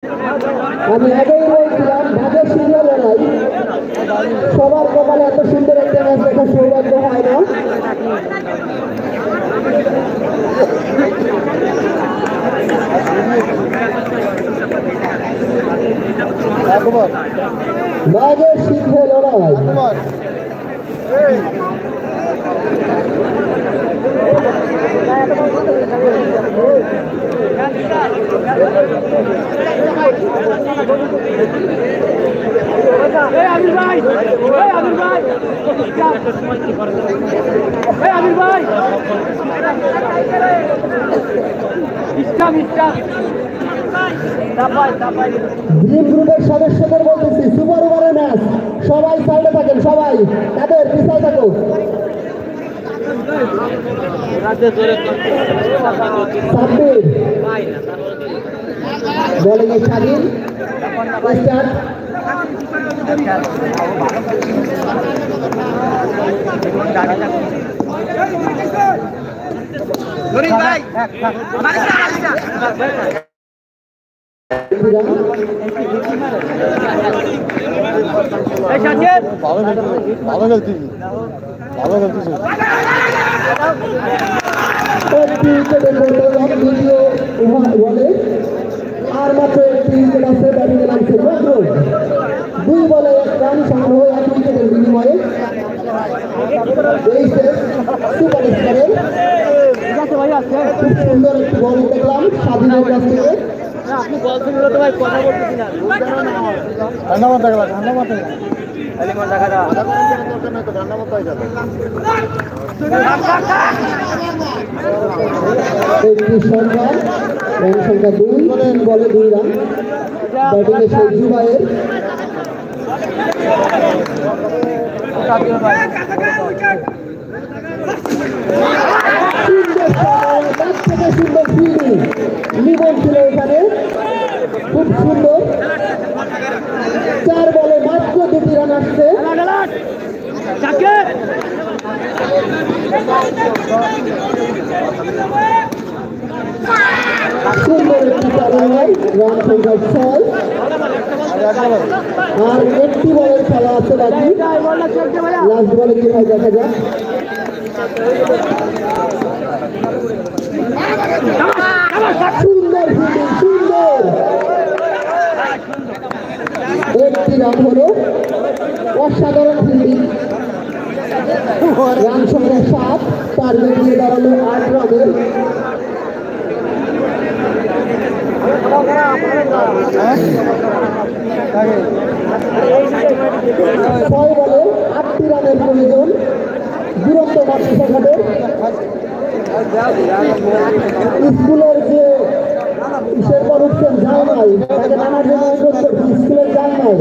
আমি আগেই বলছিলাম ভাগের সিরিয়াল লড়াই, সবার কপালে এত সুন্দর একটা ম্যাচ দেখার সৌভাগ্য হয় না। ভাগের সিংহ লড়াই আমির ভাই, আমির ভাই, আমির ভাই, ড্রিম গ্রুপের সদস্যদের বলতেছি সুপার ওভারের ম্যাচ, সবাই সাইডে থাকেন, সবাই তাদের পিছায় থাকুন। বলিং স্বাধীন স্টার্ট। আর মাত্র একটি উইকেট আছে, ব্যাটিংয়ে নামছে নজরুল। 2 বলে 1 রান সংগ্রহ, 1 উইকেটের বিনিময়ে। এই শেষ সুপার স্টারের খুব সুন্দর একটি বল দেখলাম স্বাধীনের কাছ থেকে। আপনি বলছেন তো ভাই, কথা বলতেছি না। ধন্যবাদ দেখলাম, ধন্যবাদ একটি সরকার, রান সংখ্যা 2, 3 বলে 2 রান। ব্যাটিংয়ে সেই জুবাইয়ের সুন্দর ফিল্ডিং, লিবন ছিল এখানে, খুব সুন্দর। 4 বলে মাত্র 2টি রান আসছে। সুন্দর একটি চালু হয়, রান সংখ্যা 6। আর একটি বলের খেলা আছে বাকি, লাস্ট বলে কি হয় দেখা যাক। সুন্দর ফিল্ডিং, সুন্দর একটি রান হলো, অসাধারণ ফিল্ডিং। রান সংখ্যা 7, টার্গেট দিয়ে দাঁড়ালো 8 রানের। 6 বলে 8টি রানের প্রয়োজন দুরন্ত মাতৃশাখাদের। স্কুলের যে শেরপর উঠছেন যায় নাই, তাকে নানার জন্য অনুরোধ করছি, স্কুলের যায় নাই,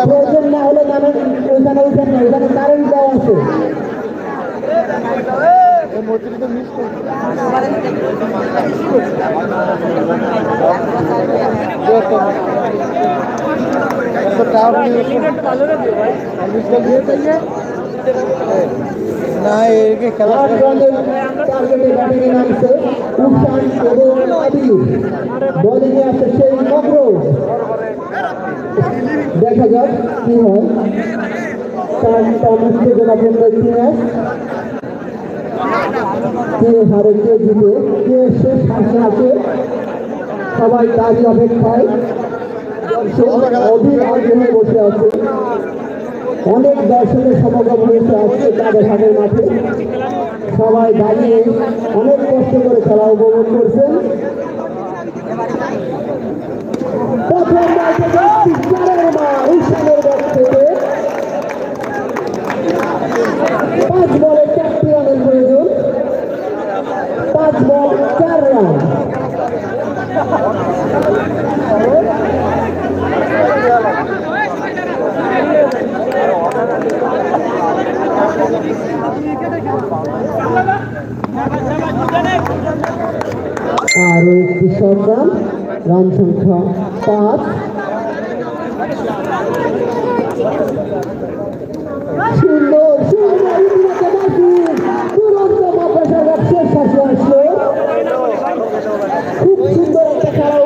প্রয়োজন না হলে নানান ওইখানে উঠেন না, ওইখানে কারেন্ট দেওয়া আছে। না একে খেলা টার্গেটে ব্যাটিংয়ে নামছে উশান এবং আবির, বোলিংয়ে আছে সেই নগরজ। দেখা যাক কি হয়। কে হারে কে জিতে, কে শেষ হাসে আছে, সবাই তারই অপেক্ষায় অধীর আগ্রহে বসে আছে। অনেক দর্শকের সমাগম হয়েছে আজকে তাদের হাটের মাঠে, সবাই দাঁড়িয়ে অনেক কষ্ট করে খেলা উপভোগ করছেন। প্রথম ম্যাচে 4 বার ঈশানের ব্যাট থেকে 5 বলে 4টি রানের প্রয়োজন, 5 বল 4 রান। আরো একটি সরকার, রান সংখ্যা 5। সুন্দর সুন্দর তুরন্ত মাদ্রাসার শেষ হাসি আসলো, খুব সুন্দর একটা খেলা